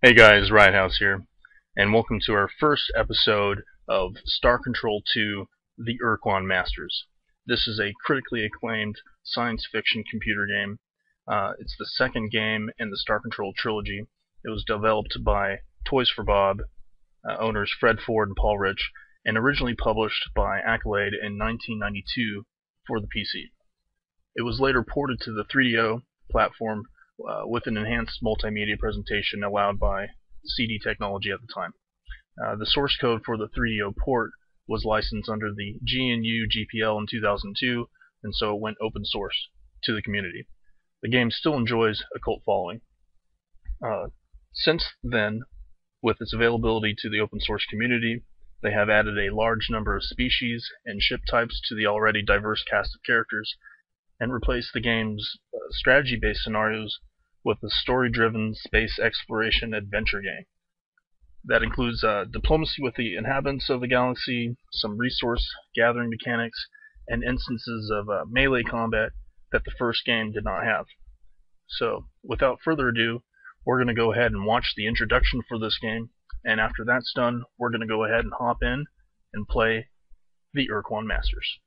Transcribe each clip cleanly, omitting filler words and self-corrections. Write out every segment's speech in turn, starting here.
Hey guys, Ridehouse here, and welcome to our first episode of Star Control 2, The Ur'Quan Masters. This is a critically acclaimed science fiction computer game. It's the second game in the Star Control trilogy. It was developed by Toys for Bob, owners Fred Ford and Paul Rich, and originally published by Accolade in 1992 for the PC. It was later ported to the 3DO platform with an enhanced multimedia presentation allowed by CD technology at the time. The source code for the 3DO port was licensed under the GNU GPL in 2002, and so it went open source to the community. The game still enjoys a cult following. Since then, with its availability to the open source community, they have added a large number of species and ship types to the already diverse cast of characters, and replaced the game's strategy-based scenarios with a story-driven space exploration adventure game. That includes diplomacy with the inhabitants of the galaxy, some resource gathering mechanics, and instances of melee combat that the first game did not have. So, without further ado, we're going to go ahead and watch the introduction for this game, and after that's done, we're going to go ahead and hop in and play the Ur'Quan Masters.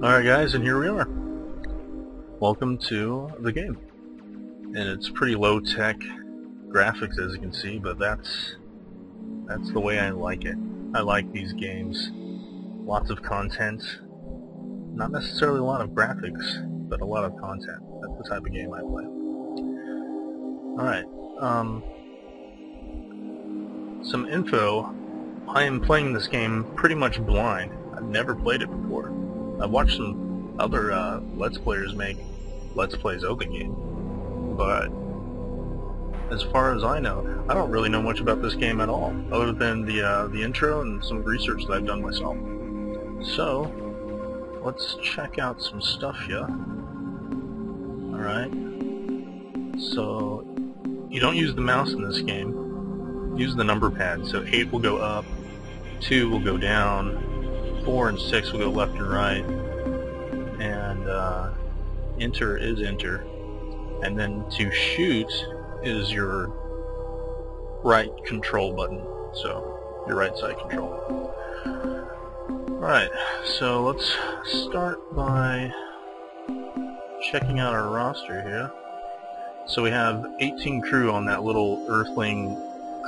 Alright guys, and here we are. Welcome to the game. And it's pretty low-tech graphics as you can see, but that's the way I like it. I like these games. Lots of content. Not necessarily a lot of graphics, but a lot of content. That's the type of game I play. Alright, some info. I am playing this game pretty much blind. I've never played it before. I've watched some other Let's Players make Let's Plays of the game, but as far as I know, I don't really know much about this game at all, other than the intro and some research that I've done myself. So, let's check out some stuff here. Alright. So, you don't use the mouse in this game. Use the number pad. So 8 will go up, 2 will go down, 4 and 6 will go left and right, and enter is enter. And then to shoot is your right control button, so your right side control. Alright, so let's start by checking out our roster here. So we have 18 crew on that little Earthling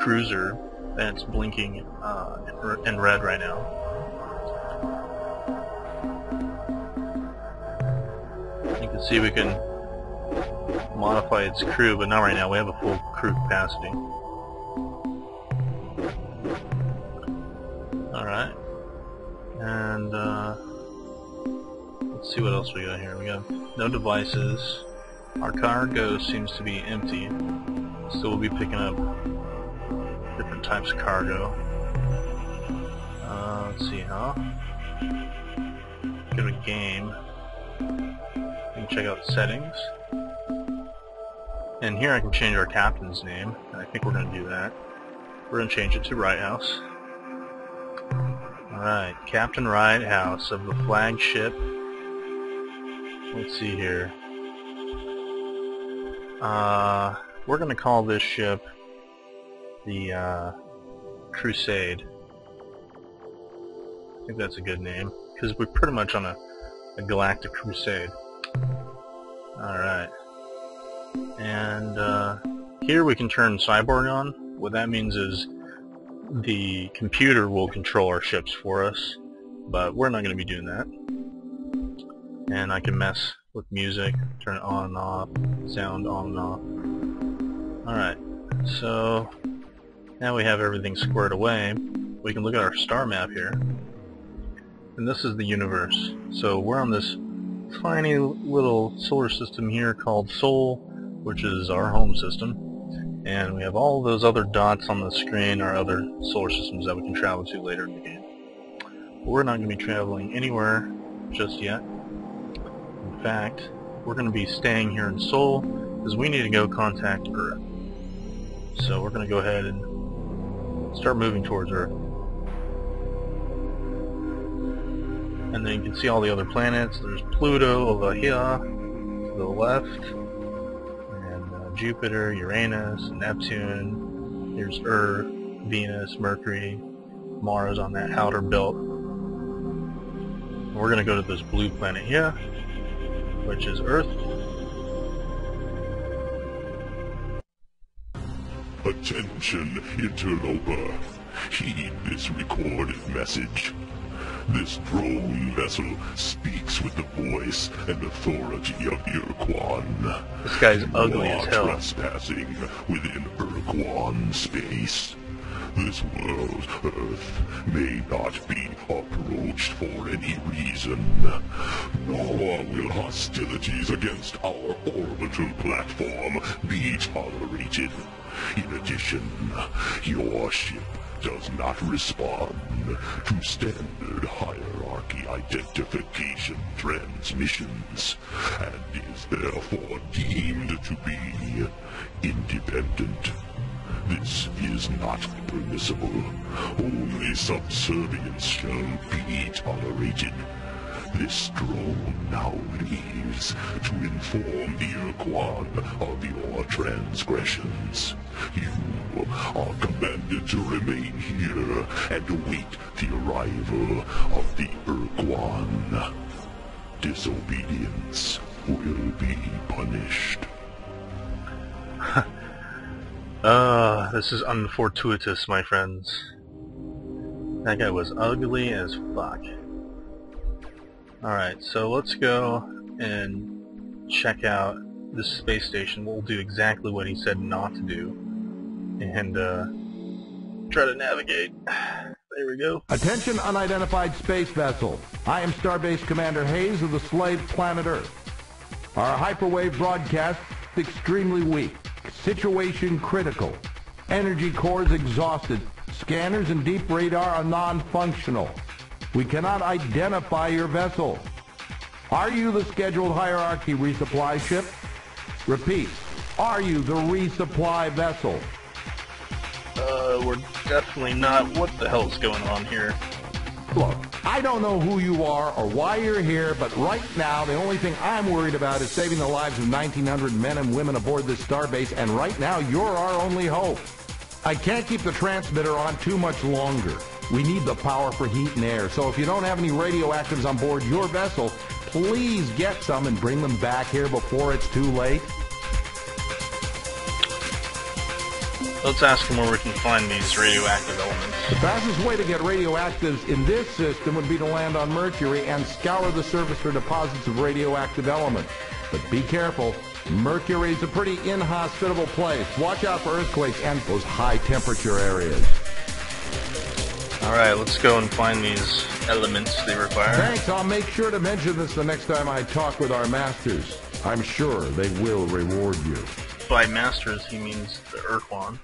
cruiser that's blinking in red right now. You can see we can modify its crew, but not right now. We have a full crew capacity. Alright. And let's see what else we got here. We got no devices. Our cargo seems to be empty. So we'll be picking up different types of cargo. Let's see, go to game. You can check out settings. And here I can change our captain's name, and I think we're going to do that. We're going to change it to Righthouse. Alright, Captain Righthouse of the flagship. Let's see here. We're going to call this ship the Crusade. I think that's a good name, because we're pretty much on a galactic crusade. Alright. And here we can turn Cyborg on. What that means is the computer will control our ships for us, but we're not going to be doing that. And I can mess with music, turn it on and off, sound on and off. Alright, so now we have everything squared away. We can look at our star map here. And this is the universe. So we're on this tiny little solar system here called Sol, which is our home system. And we have all those other dots on the screen, our other solar systems that we can travel to later in the game. But we're not going to be traveling anywhere just yet. In fact, we're going to be staying here in Sol because we need to go contact Earth. So we're going to go ahead and start moving towards Earth. And then you can see all the other planets. There's Pluto over here to the left, and Jupiter, Uranus, Neptune. Here's Earth, Venus, Mercury, Mars on that outer belt. And we're going to go to this blue planet here, which is Earth. Attention, interloper. Heed this recorded message. This drone vessel speaks with the voice and authority of Ur'Quan. This guy's ugly as hell. You are trespassing within Ur'Quan space. This world, Earth, may not be approached for any reason, nor will hostilities against our orbital platform be tolerated. In addition, your ship does not respond to standard hierarchy identification transmissions, and is therefore deemed to be independent. This is not permissible. Only subservience shall be tolerated. This drone now leaves to inform the Ur'Quan of your transgressions. You are commanded to remain here and await the arrival of the Ur'Quan. Disobedience will be punished. This is unfortuitous, my friends. That guy was ugly as fuck. Alright, so let's go and check out this space station. We'll do exactly what he said not to do. And try to navigate. There we go. Attention unidentified space vessel. I am Starbase Commander Hayes of the slave planet Earth. Our hyperwave broadcast is extremely weak. Situation critical. Energy cores exhausted. Scanners and deep radar are non-functional. We cannot identify your vessel. Are you the scheduled hierarchy resupply ship? Repeat, are you the resupply vessel? We're definitely not. What the hell's going on here? Look, I don't know who you are or why you're here, but right now the only thing I'm worried about is saving the lives of 1,900 men and women aboard this starbase, and right now you're our only hope. I can't keep the transmitter on too much longer. We need the power for heat and air, so if you don't have any radioactives on board your vessel, please get some and bring them back here before it's too late. Let's ask him where we can find these radioactive elements. The fastest way to get radioactives in this system would be to land on Mercury and scour the surface for deposits of radioactive elements. But be careful. Mercury's a pretty inhospitable place. Watch out for earthquakes and those high temperature areas. Alright, let's go and find these elements they require. Thanks. I'll make sure to mention this the next time I talk with our masters. I'm sure they will reward you. By masters, he means the Ur'Quan.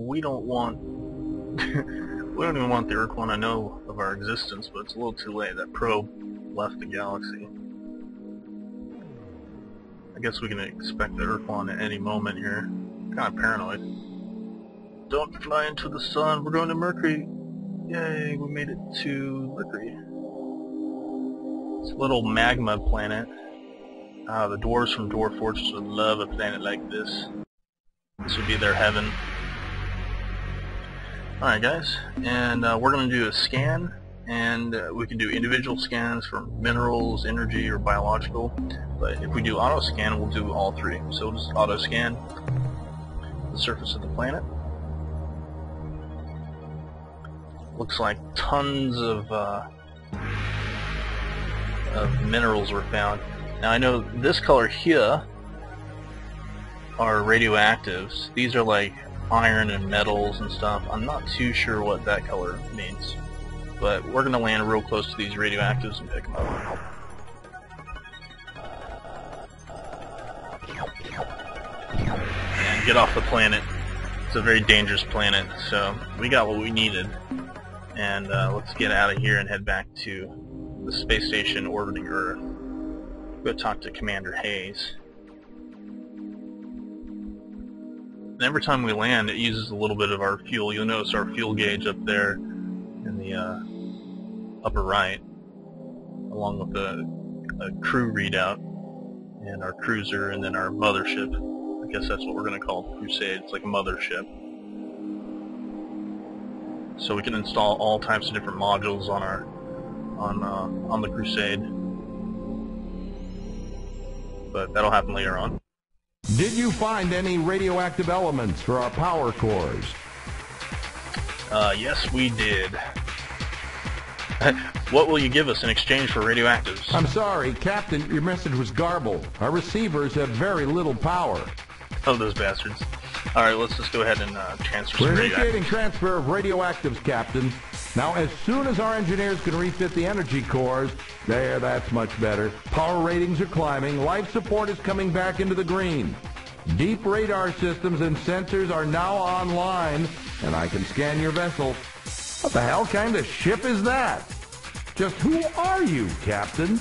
We don't want... we don't even want the Ur'Quan to know of our existence, but it's a little too late. That probe left the galaxy. I guess we can expect the Ur'Quan at any moment here. Kind of paranoid. Don't fly into the sun, we're going to Mercury. Yay, we made it to Mercury. It's a little magma planet. The dwarves from Dwarf Fortress would love a planet like this. This would be their heaven. Alright guys, and we're going to do a scan, and we can do individual scans for minerals, energy, or biological. But if we do auto scan, we'll do all three. So we'll just auto scan the surface of the planet. Looks like tons of minerals were found. Now I know this color here are radioactives. These are like iron and metals and stuff. I'm not too sure what that color means. But we're going to land real close to these radioactives and pick them up. And get off the planet. It's a very dangerous planet, so we got what we needed. And let's get out of here and head back to the space station orbiting Earth. Go talk to Commander Hayes. And every time we land, it uses a little bit of our fuel. You'll notice our fuel gauge up there in the upper right, along with the crew readout, and our cruiser, and then our mothership. I guess that's what we're going to call Crusade. It's like a mothership. So we can install all types of different modules on our on the Crusade. But that'll happen later on. Did you find any radioactive elements for our power cores? Yes, we did. What will you give us in exchange for radioactives? I'm sorry, Captain, your message was garbled. Our receivers have very little power. Oh, those bastards. Alright, let's just go ahead and transfer some We're radioactives. initiating transfer of radioactives, Captain. Now, as soon as our engineers can refit the energy cores, that's much better. Power ratings are climbing. Life support is coming back into the green. Deep radar systems and sensors are now online, and I can scan your vessel. What the hell kind of ship is that? Just who are you, Captain?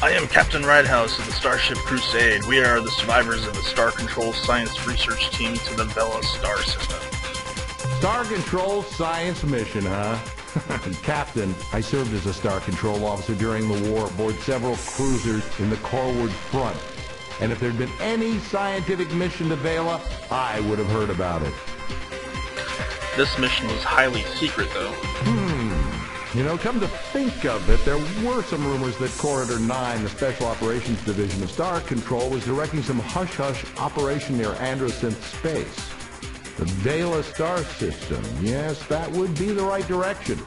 I am Captain Ridehouse of the Starship Crusade. We are the survivors of the Star Control Science Research Team to the Vela star system. Star Control Science Mission, huh? Captain, I served as a Star Control officer during the war aboard several cruisers in the Corward Front. And if there'd been any scientific mission to Vela, I would have heard about it. This mission was highly secret, though. You know, come to think of it, there were some rumors that Corridor 9, the Special Operations Division of Star Control, was directing some hush-hush operation near Androsynth Space. The Vela star system. Yes, that would be the right direction.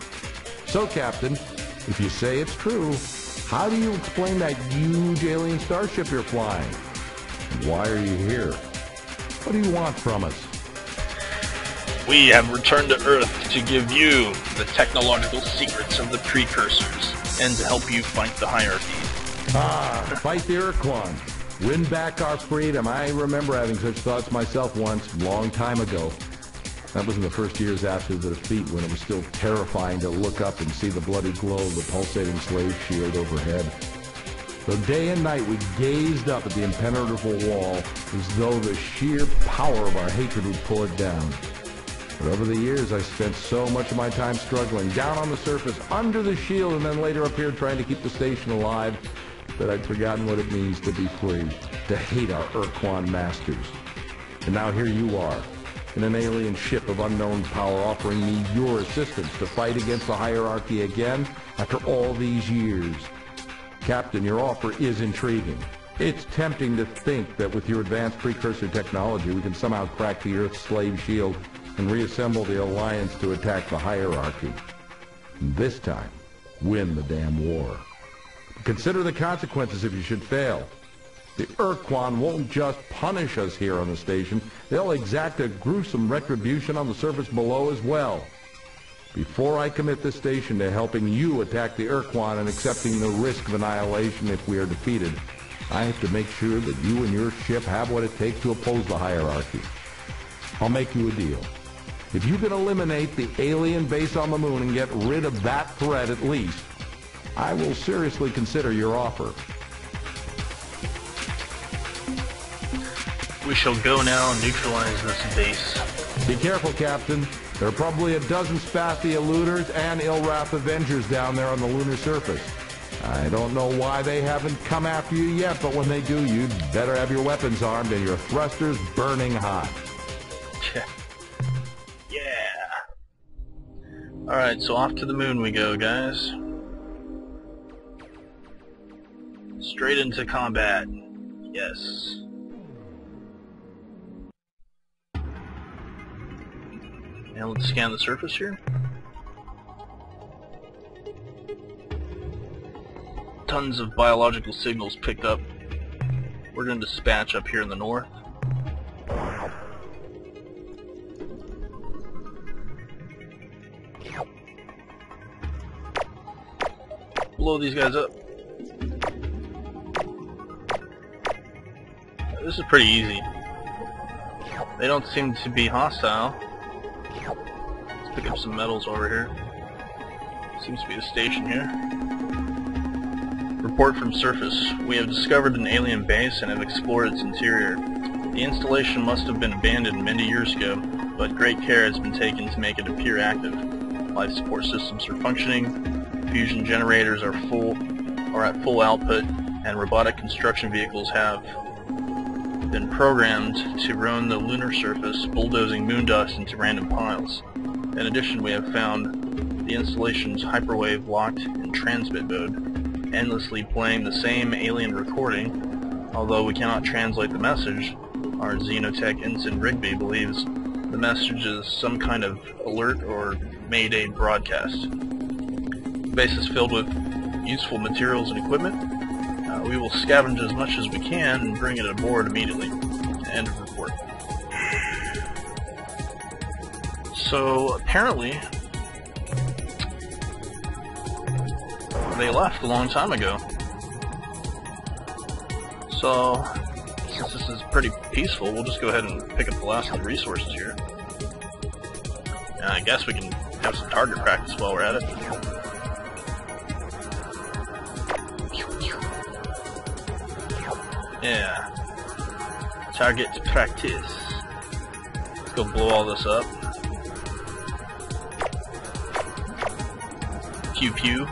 So, Captain, if you say it's true, how do you explain that huge alien starship you're flying? And why are you here? What do you want from us? We have returned to Earth to give you the technological secrets of the precursors, and to help you fight the hierarchy. Fight the Ur'Quan. Win back our freedom. I remember having such thoughts myself once, long time ago. That was in the first years after the defeat, when it was still terrifying to look up and see the bloody glow of the pulsating slave shield overhead. So day and night we gazed up at the impenetrable wall as though the sheer power of our hatred would pull it down. But over the years I spent so much of my time struggling, down on the surface, under the shield, and then later up here trying to keep the station alive, that I'd forgotten what it means to be free, to hate our Ur'Quan Masters. And now here you are, in an alien ship of unknown power, offering me your assistance to fight against the hierarchy again after all these years. Captain, your offer is intriguing. It's tempting to think that with your advanced precursor technology we can somehow crack the Earth's slave shield and reassemble the Alliance to attack the hierarchy. And this time, win the damn war. Consider the consequences if you should fail. The Ur'Quan won't just punish us here on the station, they'll exact a gruesome retribution on the surface below as well. Before I commit this station to helping you attack the Ur'Quan and accepting the risk of annihilation if we are defeated, I have to make sure that you and your ship have what it takes to oppose the hierarchy. I'll make you a deal. If you can eliminate the alien base on the moon and get rid of that threat at least, I will seriously consider your offer. We shall go now and neutralize this base. Be careful, Captain. There are probably a dozen Spathia looters and Ilrath Avengers down there on the lunar surface. I don't know why they haven't come after you yet, but when they do, you'd better have your weapons armed and your thrusters burning hot. Yeah. Alright, so off to the moon we go, guys. Straight into combat. Yes. Now let's scan the surface here. Tons of biological signals picked up. We're going to dispatch up here in the north. Blow these guys up. This is pretty easy. They don't seem to be hostile. Let's pick up some metals over here. Seems to be a station here. Report from surface. We have discovered an alien base and have explored its interior. The installation must have been abandoned many years ago, but great care has been taken to make it appear active. Life support systems are functioning, fusion generators are at full output, and robotic construction vehicles have been programmed to roam the lunar surface, bulldozing moon dust into random piles. In addition, we have found the installation's hyperwave locked in transmit mode, endlessly playing the same alien recording. Although we cannot translate the message, our Xenotech ensign Rigby believes the message is some kind of alert or mayday broadcast. The base is filled with useful materials and equipment. We will scavenge as much as we can and bring it aboard immediately. End of report. So apparently they left a long time ago. So since this is pretty peaceful, we'll just go ahead and pick up the last of the resources here. And I guess we can have some target practice while we're at it. Yeah. Target practice. Let's go blow all this up. Pew pew.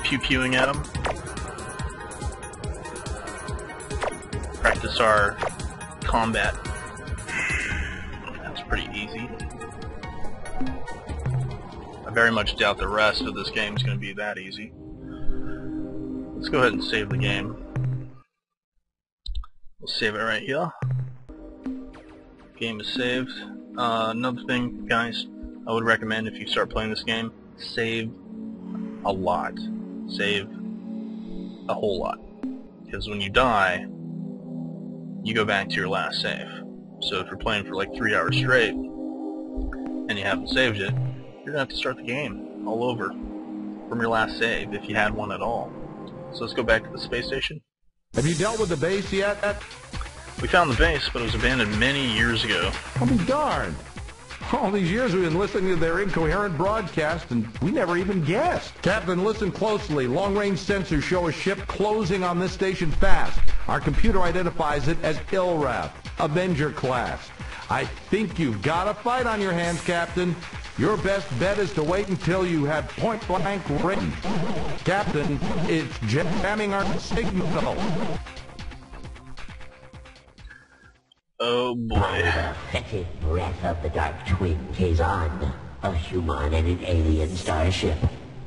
Pew pewing at them. Practice our combat. That's pretty easy. I very much doubt the rest of this game is going to be that easy. Let's go ahead and save the game. We'll save it right here. Game is saved. Another thing, guys, I would recommend if you start playing this game, save a lot. Save a whole lot. Because when you die, you go back to your last save. So if you're playing for like 3 hours straight, and you haven't saved it, you're going to have to start the game all over from your last save, if you had one at all. So let's go back to the space station. Have you dealt with the base yet? We found the base, but it was abandoned many years ago. I'll be darned. All these years we've been listening to their incoherent broadcast, and we never even guessed. Captain, listen closely. Long-range sensors show a ship closing on this station fast. Our computer identifies it as Ilrath, Avenger class. I think you've got a fight on your hands, Captain. Your best bet is to wait until you have point-blank range. Captain, it's jamming our signal. Oh boy. By the fetid breath of the Dark Twin Kazon, a human and an alien starship.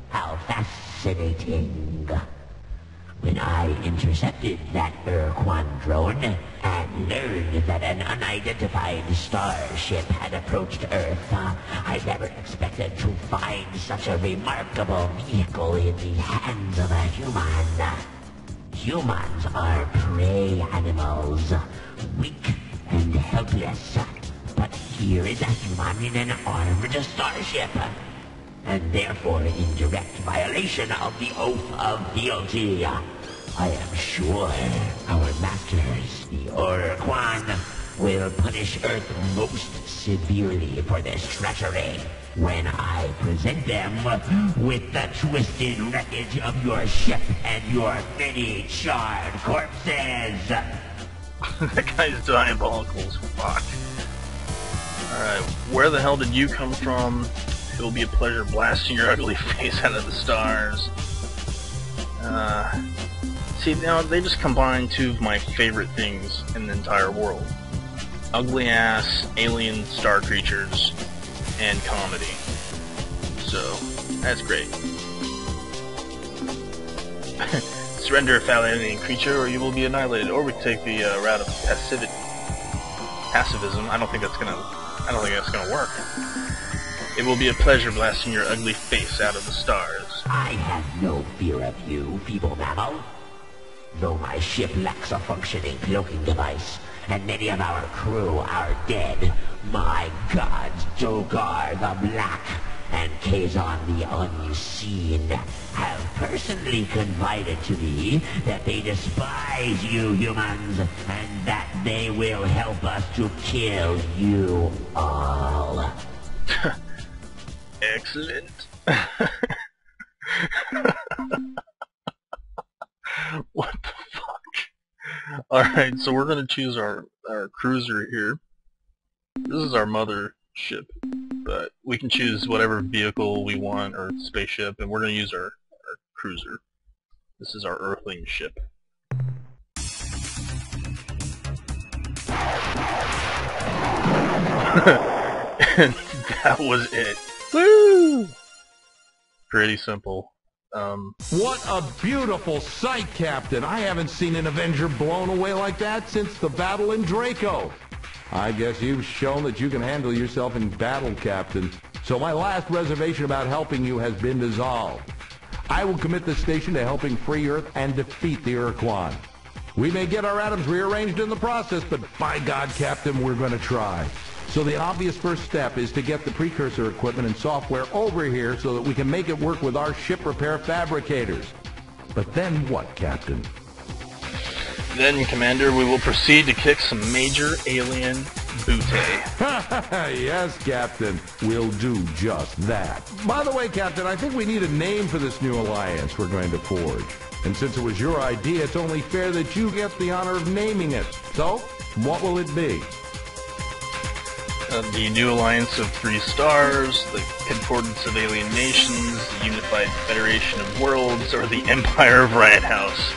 How fascinating. When I intercepted that Ur'Quan drone and learned that an unidentified starship had approached Earth, I never expected to find such a remarkable vehicle in the hands of a human. Humans are prey animals, weak and helpless. But here is a human in an armored starship, and therefore in direct violation of the oath of fealty. I am sure our masters, the Ur'Quan, will punish Earth most severely for this treachery when I present them with the twisted wreckage of your ship and your many charred corpses. That guy's diabolical as fuck. Alright, where the hell did you come from? It will be a pleasure blasting your ugly face out of the stars. See, now they just combined two of my favorite things in the entire world. Ugly-ass alien star creatures and comedy. So, that's great. Surrender a foul alien creature or you will be annihilated. Or we take the route of pacifism. I don't think that's gonna work. It will be a pleasure blasting your ugly face out of the stars. I have no fear of you, feeble mammal. Though my ship lacks a functioning cloaking device, and many of our crew are dead, my gods, Dogar the Black and Kazon the Unseen have personally confided to me that they despise you humans, and that they will help us to kill you all. Excellent. What the fuck? Alright, so we're gonna choose our cruiser here. This is our mother ship, but we can choose whatever vehicle we want, or spaceship, and we're gonna use our cruiser. This is our Earthling ship. And that was it. Woo! Pretty simple. What a beautiful sight, Captain. I haven't seen an Avenger blown away like that since the battle in Draco. I guess you've shown that you can handle yourself in battle, Captain. So my last reservation about helping you has been dissolved. I will commit this station to helping free Earth and defeat the Ur'Quan. We may get our atoms rearranged in the process, but by God, Captain, we're going to try. So the obvious first step is to get the precursor equipment and software over here so that we can make it work with our ship repair fabricators. But then what, Captain? Then, Commander, we will proceed to kick some major alien booty. Yes, Captain. We'll do just that. By the way, Captain, I think we need a name for this new alliance we're going to forge. And since it was your idea, it's only fair that you get the honor of naming it. So, what will it be? The New Alliance of Three Stars, the Concordance of Alien Nations, the Unified Federation of Worlds, or the Empire of Riot House?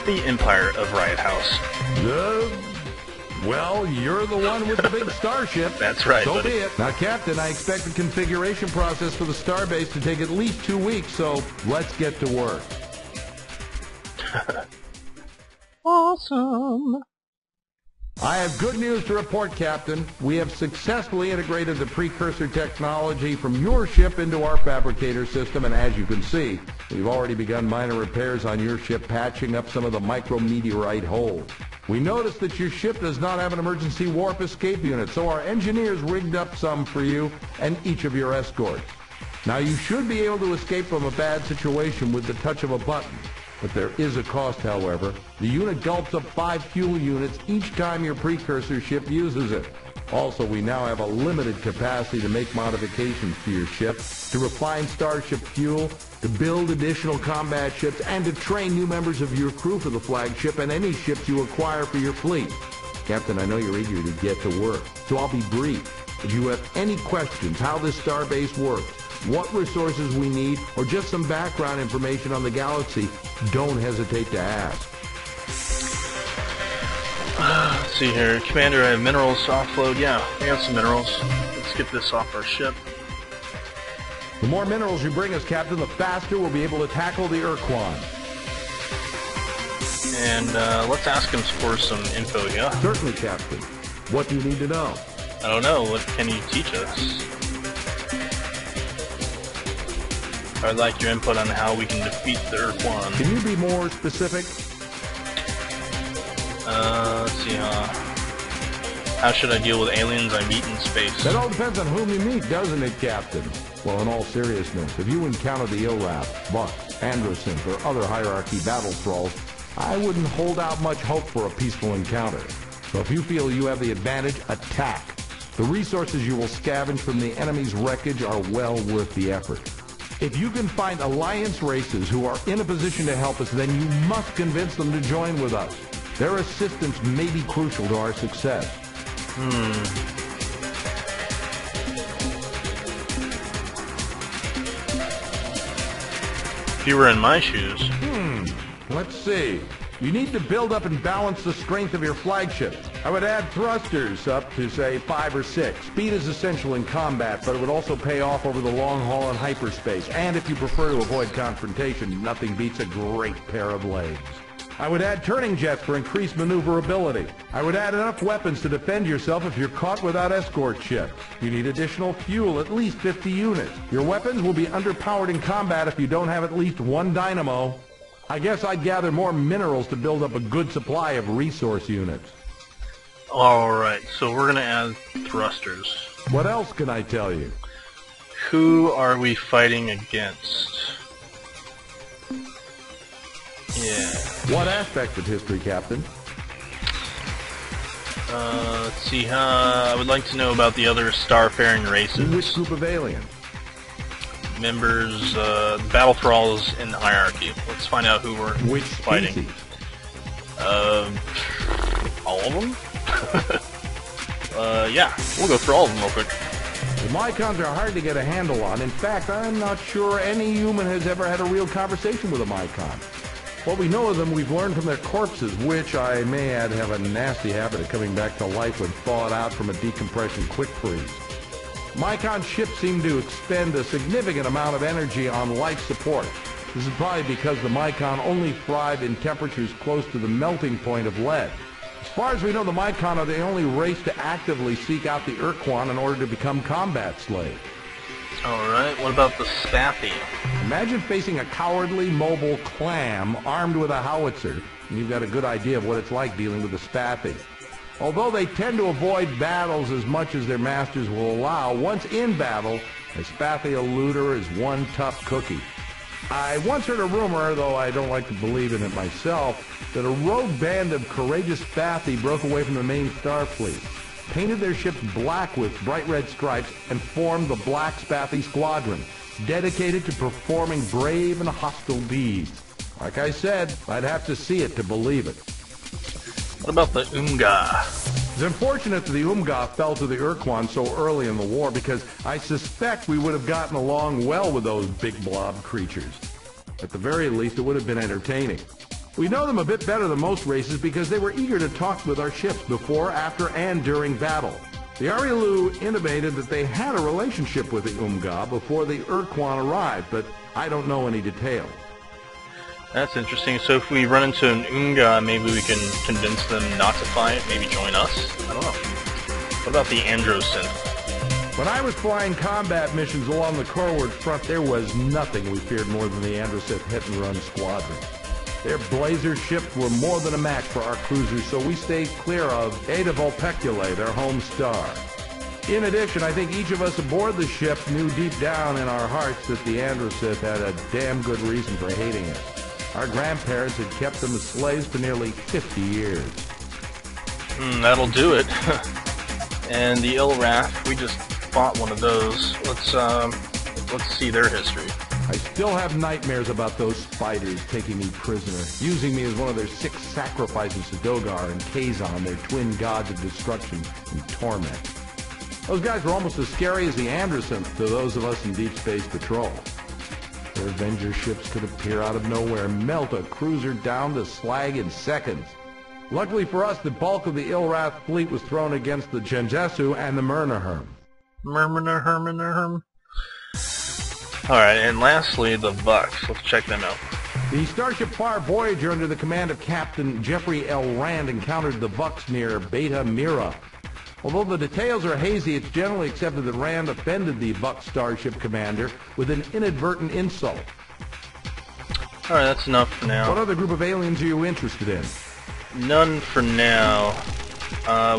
The Empire of Riot House. Well, you're the one with the big starship. That's right, So buddy. be it. Now, Captain, I expect the configuration process for the starbase to take at least 2 weeks, so let's get to work. Awesome. I have good news to report, Captain. We have successfully integrated the precursor technology from your ship into our fabricator system, and as you can see, we've already begun minor repairs on your ship, patching up some of the micrometeorite holes. We noticed that your ship does not have an emergency warp escape unit, so our engineers rigged up some for you and each of your escorts. Now, you should be able to escape from a bad situation with the touch of a button. But there is a cost, however. The unit gulps up 5 fuel units each time your precursor ship uses it. Also, we now have a limited capacity to make modifications to your ship, to refine starship fuel, to build additional combat ships, and to train new members of your crew for the flagship and any ships you acquire for your fleet. Captain, I know you're eager to get to work, so I'll be brief. If you have any questions how this starbase works, what resources we need, or just some background information on the galaxy, don't hesitate to ask. Let's see here. Commander, I have minerals to offload. Yeah, we have some minerals. Let's get this off our ship. The more minerals you bring us, Captain, the faster we'll be able to tackle the Ur'Quan. And let's ask him for some info, yeah? Certainly, Captain. What do you need to know? I don't know. What can you teach us? I'd like your input on how we can defeat the Ur'Quan. Can you be more specific? Let's see, how should I deal with aliens I meet in space? That all depends on whom you meet, doesn't it, Captain? Well, in all seriousness, if you encounter the Ilrap, Buck, Androsynth, or other hierarchy battle thralls, I wouldn't hold out much hope for a peaceful encounter. So if you feel you have the advantage, attack. The resources you will scavenge from the enemy's wreckage are well worth the effort. If you can find Alliance races who are in a position to help us, then you must convince them to join with us. Their assistance may be crucial to our success. If you were in my shoes. Let's see. You need to build up and balance the strength of your flagship. I would add thrusters up to, say, 5 or 6. Speed is essential in combat, but it would also pay off over the long haul in hyperspace. And if you prefer to avoid confrontation, nothing beats a great pair of legs. I would add turning jets for increased maneuverability. I would add enough weapons to defend yourself if you're caught without escort ships. You need additional fuel, at least 50 units. Your weapons will be underpowered in combat if you don't have at least 1 dynamo. I guess I'd gather more minerals to build up a good supply of resource units. Alright, so we're gonna add thrusters. What else can I tell you? Who are we fighting against? Yeah. What aspect of history, Captain? Let's see, I would like to know about the other starfaring races. Which group of aliens? Members, battle thralls in the hierarchy. Let's find out who we're fighting. Species? All of them? Yeah, we'll go through all of them real quick. The Mycons are hard to get a handle on. In fact, I'm not sure any human has ever had a real conversation with a Mycon. What we know of them, we've learned from their corpses, which, I may add, have a nasty habit of coming back to life when thawed out from a decompression quick freeze. Mycon ships seem to expend a significant amount of energy on life support. This is probably because the Mycon only thrive in temperatures close to the melting point of lead. As far as we know, the Mycon are the only race to actively seek out the Ur'Quan in order to become combat slaves. Alright, what about the Spathi? Imagine facing a cowardly, mobile clam armed with a howitzer, and you've got a good idea of what it's like dealing with the Spathi. Although they tend to avoid battles as much as their masters will allow, once in battle, a Spathi eluder is one tough cookie. I once heard a rumor, though I don't like to believe in it myself, that a rogue band of courageous Spathi broke away from the main Starfleet, painted their ships black with bright red stripes, and formed the Black Spathi Squadron, dedicated to performing brave and hostile deeds. Like I said, I'd have to see it to believe it. What about the Umga? It's unfortunate that the Umga fell to the Ur'Quan so early in the war, because I suspect we would have gotten along well with those big blob creatures. At the very least, it would have been entertaining. We know them a bit better than most races because they were eager to talk with our ships before, after, and during battle. The Arielu intimated that they had a relationship with the Umga before the Ur'Quan arrived, but I don't know any details. That's interesting. So if we run into an Unga, maybe we can convince them not to fight, maybe join us? I don't know. What about the Androsynth? When I was flying combat missions along the Corward front, there was nothing we feared more than the Androsynth hit-and-run squadron. Their blazer ships were more than a match for our cruisers, so we stayed clear of Ada Vulpeculae, their home star. In addition, I think each of us aboard the ship knew deep down in our hearts that the Androsynth had a damn good reason for hating us. Our grandparents had kept them as slaves for nearly 50 years. That'll do it. And the Ilrath, we just fought one of those. Let's see their history. I still have nightmares about those spiders taking me prisoner, using me as one of their 6 sacrifices to Dogar and Kazon, their twin gods of destruction and torment. Those guys were almost as scary as the Androsynth to those of us in Deep Space Patrol. Their Avenger ships could appear out of nowhere and melt a cruiser down to slag in seconds. Luckily for us, the bulk of the Ilrath fleet was thrown against the Genjesu and the Murnaherm. Murnaherm. Alright, and lastly, the Vux. Let's check them out. The Starship Far Voyager under the command of Captain Jeffrey L. Rand encountered the Vux near Beta Mira. Although the details are hazy, it's generally accepted that Rand offended the Vux starship commander with an inadvertent insult. Alright, that's enough for now. What other group of aliens are you interested in? None for now.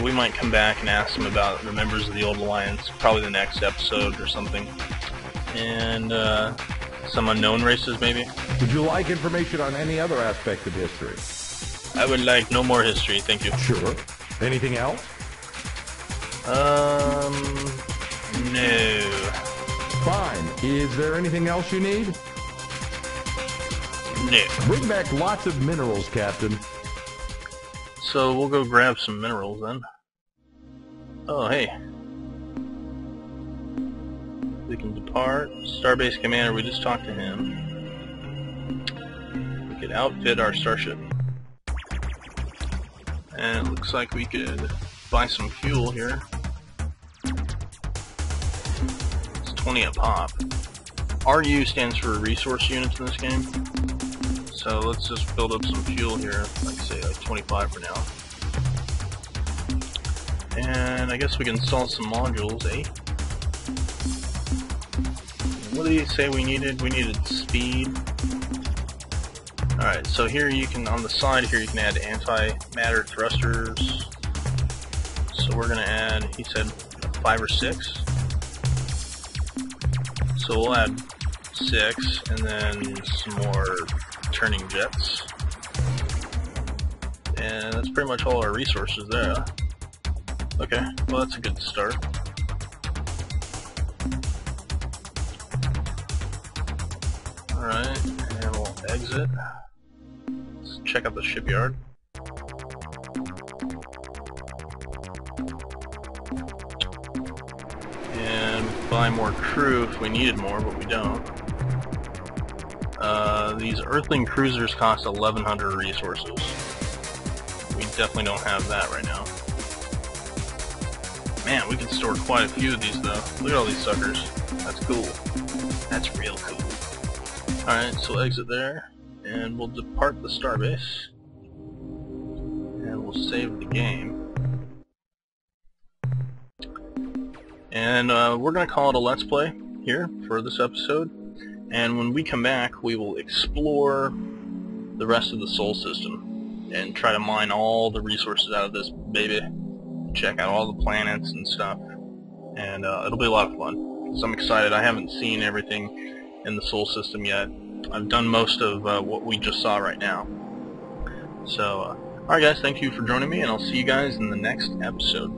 We might come back and ask them about the members of the Old Alliance, probably the next episode or something. And some unknown races, maybe. Would you like information on any other aspect of history? I would like no more history, thank you. Sure. Anything else? No. Fine. Is there anything else you need? No. Bring back lots of minerals, Captain. So we'll go grab some minerals then. Oh, hey. We can depart. Starbase Commander, we just talked to him. We could outfit our starship. And it looks like we could buy some fuel here. It's 20 a pop. RU stands for resource units in this game. So let's just build up some fuel here, like say like 25 for now. And I guess we can install some modules, eh? What did he say we needed? We needed speed. Alright, so here you can, on the side here, you can add antimatter thrusters. So we're gonna add, he said 5 or 6. So we'll add 6, and then some more turning jets. And that's pretty much all our resources there. Okay, well that's a good start. Alright, and we'll exit. Let's check out the shipyard. And buy more crew if we needed more, but we don't. These Earthling cruisers cost 1,100 resources. We definitely don't have that right now. Man, we can store quite a few of these though. Look at all these suckers. That's cool. That's real cool. Alright, so we'll exit there, and we'll depart the starbase. And we'll save the game. And we're going to call it a Let's Play here for this episode. And when we come back, we will explore the rest of the Sol system and try to mine all the resources out of this baby. Check out all the planets and stuff. And it'll be a lot of fun. So I'm excited. I haven't seen everything in the Sol system yet. I've done most of what we just saw right now. So, alright guys, thank you for joining me, and I'll see you guys in the next episode.